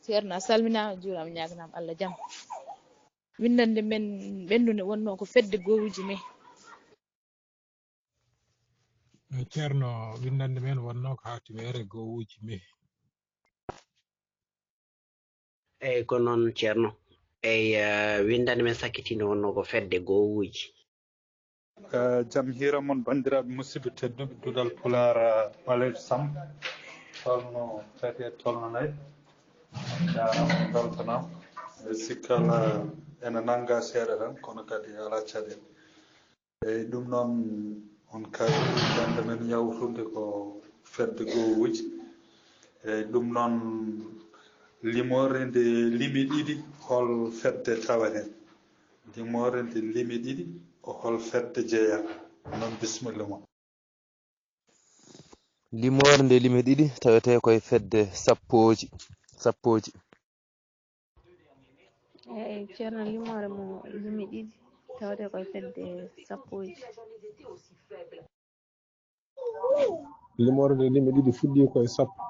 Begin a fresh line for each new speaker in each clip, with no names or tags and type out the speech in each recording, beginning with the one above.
ceerno a salminama juurama ñaganama Allah jaam. Windande men ɓendude wonno ko fedde gowuji men.
ceerno windande men wonno ko hatimere gowuji me.
eyyi ko noon ceerno windande men sakkitinde wonno ko fedde gowuji.
Jam hira mon bandiraɓe musidɓe tedduɓe Duɗal Pulaar Ɓalejo Samb tolno tati e tolno nayyi jarama beltanam e sikkala ene nanga seeɗa tan kono kadi ala caɗele eyyi ɗum noon on kawi windande men yawtude ko fedde gowuji eyyi ɗum noon limore nde limi ɗiɗi hol fedde tawate limore nde limi ɗiɗi o hol fedde jeeya noon bisimilla ma.
limore nde limi ɗiɗi tawete koye fedde sappoji.
eyyi ceerno limore mo limi ɗiɗi tawete koye fedde sappoji.
limore nde limi ɗiɗi fuɗɗi koye sappo.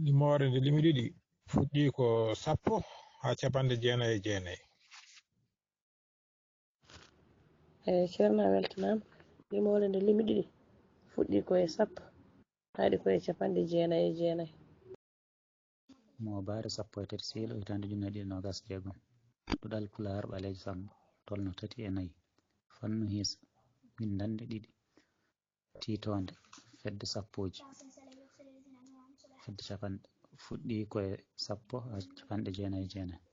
limore nde limi ɗiɗi fuɗɗi ko sappo ha capanɗe jeenayyi e jeenayyi.
eyyi ceerno a weltanama limore nde limi ɗiɗi fuɗɗi koye sappo haaɗi koye capanɗe jeenayyi e jeenayyi.
Mobare sappo e tati Siilo hitande ujunere ɗiɗi nogas jeegom. Duɗal Pulaar Ɓalejo Samb tolno tati e nayyi. Fannu hiisa windande ɗiɗi tiitonde fedde sappoji. Fedde capanɗe fuɗɗi koye sappo ha capanɗe jeenayyi e jeenayyi.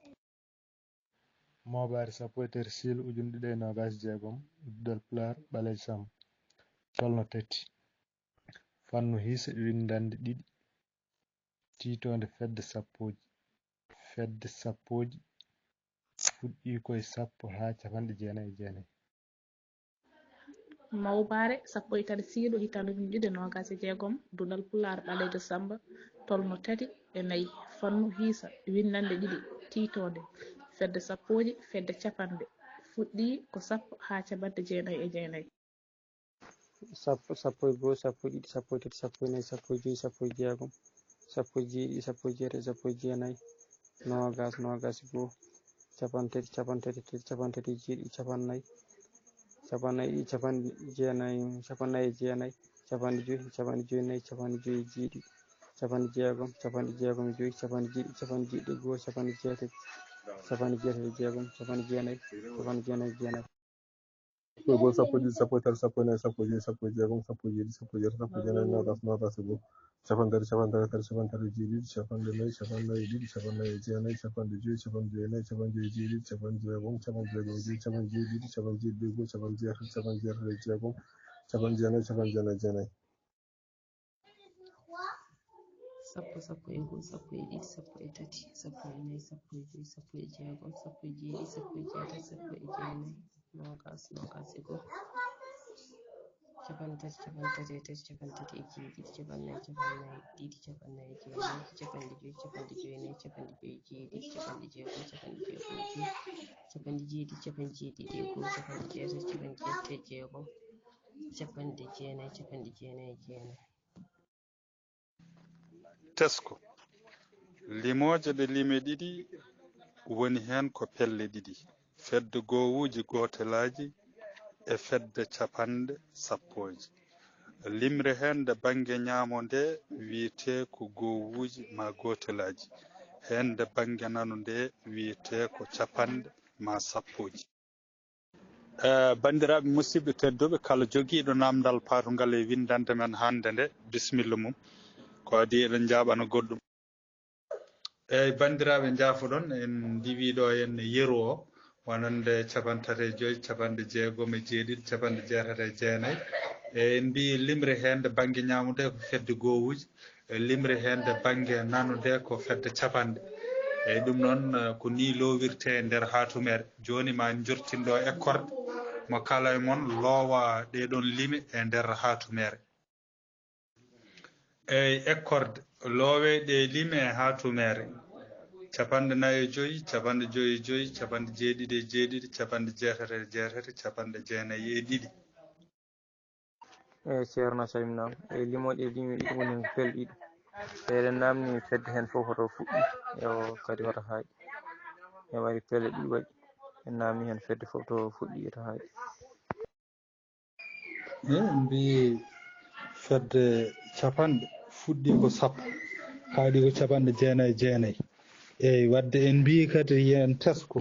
Mobare sappo e tati Siilo ujune ɗiɗi e nogas jeegom. Duɗal Pulaar Ɓalejo Samb tolno tati. Fannu hiisa windande ɗiɗi tiitonde fedde sappoji. Fedde sappoji fuɗɗi koye sappo ha capanɗe jeenayyi e jeenayyi.
Mawbare sappo e tati Siilo hitande ujune ɗiɗi e nogas e jeegom. Duɗal Pulaar Ɓalejo Samb tolno tati e nayyi. Fannu hiisa windande ɗiɗi tiitonde fedde sappoji. Fedde capanɗe fuɗɗi ko sappo ha capanɗe jeenayyi e jeenayyi.
sappo e goho, sappo e ɗiɗi, sappo e tati, sappo e nayyi, sappo e joyi, sappo e jeegom, sappo e jeeɗiɗi, sappo e jeetati, sappo e jeenayyi, nogas e goho, capantati, capantati e tati, capantati e jeeɗiɗi, capannayyi, capannayyi ɗiɗi, capanɗe jeenayyi, capannayyi e jeenayyi, capanɗe joyi e nayyi, capanɗe joyi e jeeɗiɗi, capanɗe jeegom e joyi, capanɗe jeeɗiɗi e goho, capanɗe jeetati e jeegom, capanɗe jeenayyi e jeenayyi.
Go sappo e ɗiɗi, sappo e tati, sappo e nayyi, sappo e joyi, sappo e jeegom, sappo e jeeɗiɗi, sappo e jeetati, sappo e jeenayyi, nogas e goho, capantati, capantati e tati, capantati e jeeɗiɗi, capanɗe nayyi, capannayyi e ɗiɗi, capannayyi e jeenayyi, capanɗe joyi, capanɗe joyi e nayyi, capanɗe joyi e jeeɗiɗi, capanɗe jeegom e joyi, capanɗe jeeɗiɗi, capanɗe jeeɗiɗi e goho, capanɗe jeetati e jeegom, capanɗe jeenayyi e jeenayyi.
sappo e goho, sappo e ɗiɗi, sappo e tati, sappo e nayyi, sappo e joyi, sappo e jeegom, sappo e jeeɗiɗi, sappo e jeetati, sappo e jeenayyi, nogas e goho, capantati, capantati e tati, capantati e jeeɗiɗi, capannayyi, capannayyi e ɗiɗi, capannayyi e jeenayyi, capanɗe joyi e nayyi, capanɗe joyi e jeeɗiɗi, capanɗe jeegom e joyi, capanɗe jeeɗiɗi e goho, capanɗe jeetati e jeegom, capanɗe jeenayyi e jeenayyi.
Tesko limoje ɗe limi ɗiɗi woni hen ko pelle ɗiɗi fedde gowuji gotelaji e fedde capanɗe sappoji. Limre hen nde banggue ñamo nde wiyete ko gowuji ma gotelaji, hen nde banggue nano nde wiyete ko capanɗe ma sappoji. Bandiraɓe musidɓe tedduɓe, kala joguiɗo namdal patugal e windande men hande nde bisimilla mum ko adi eɗen jaɓano goɗɗum. Eyyi bandiraɓe jaafoɗon en diwiɗo en yeru o wonande capantati e joyi, capanɗe jeegom e jeeɗiɗi, capanɗe jeetati e jeenayyi. En mbi limre hende banggue ñamude ko fedde gowuji, limre hende banggue nanude ko fedde capanɗe. Eyyi ɗum noon ko ni lowirte e nder hatumere. Joni ma jortindo ekkorde mo kala e mon loowa ɗeɗon lime e nder hatumere. Eyyi ekkorde loowe ɗe lime e hatumere capanɗe nayyi e joyi, capanɗe joyi e joyi, capanɗe jeeɗiɗi e jeeɗiɗi, capanɗe jeetati e jeetati, capanɗe jeenayyi e ɗiɗi.
Ceerno a salminama. Limoɗe limi ɗiɗi woni hen ko pelɗe ɗiɗi eɗen namni fedde hen fof hoto fuɗɗi yo kadi hoto haaƴi e wari pelle ɗiɗi waɗi en namni hen fedde fof to fuɗɗi eto haaƴi
mbi fedde capanɗe fuɗɗi ko 10 haaɗi ko capanɗe 99 eyyi wadde en mbi kadi yen tesko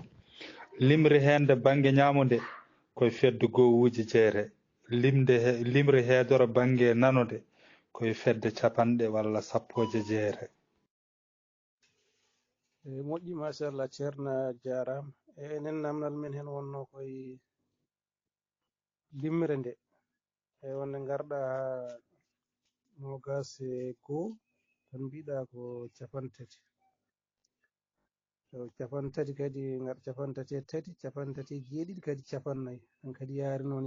limre hende banggue ñamonde koye fedde gowuji jeere limre heedora banggue nanode koye fedde capanɗe walla 10
moƴƴi machallah ceerno jarama enen namdal men hen wonno koye limre nde wonde garɗa ha nogas e goho tan mbiɗa ko capantati to capantati kadi gaɗa capantati e tati capantati e jeeɗiɗi kadi capannayyi ɗum kadi yaari noon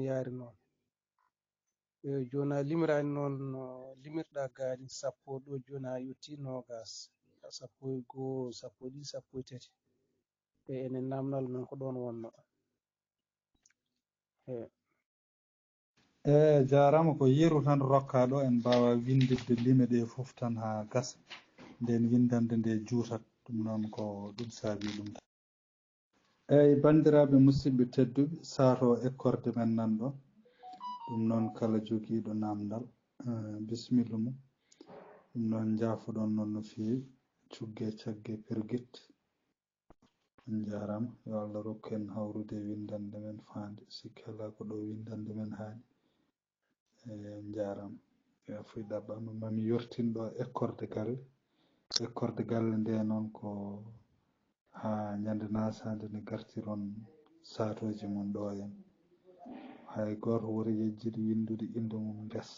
joni a limirani noon no limirɗa gaani 10 ɗo joni ha yetti nogas 11 12 13 enen namdal men ko ɗon wonno
jarama ko yeru tan rokka ɗo en mbawa windidde lime ɗe foof tan ha gasa nden windande nde juutat ɗum noon ko ɗum saabi ɗum eyyi bandiraɓe musidɓe tedduɓe saato ekkorde men nan ɗon ɗum noon kala joguiɗo namdal bisimilla mum ɗum noon jaafoɗon noon no fewi cugge cagge perguit on jarama yo Allah rokku en hawrude windande men faande sikki ala ko ɗo windande men haani en jarama ya fuy ɗaɓɓama mami yortin ɗo ekkorde galle nde noon ko ha ñande nasade nde gartiron satoji mon ɗo hen hay goto wori yejjide windude inde mum less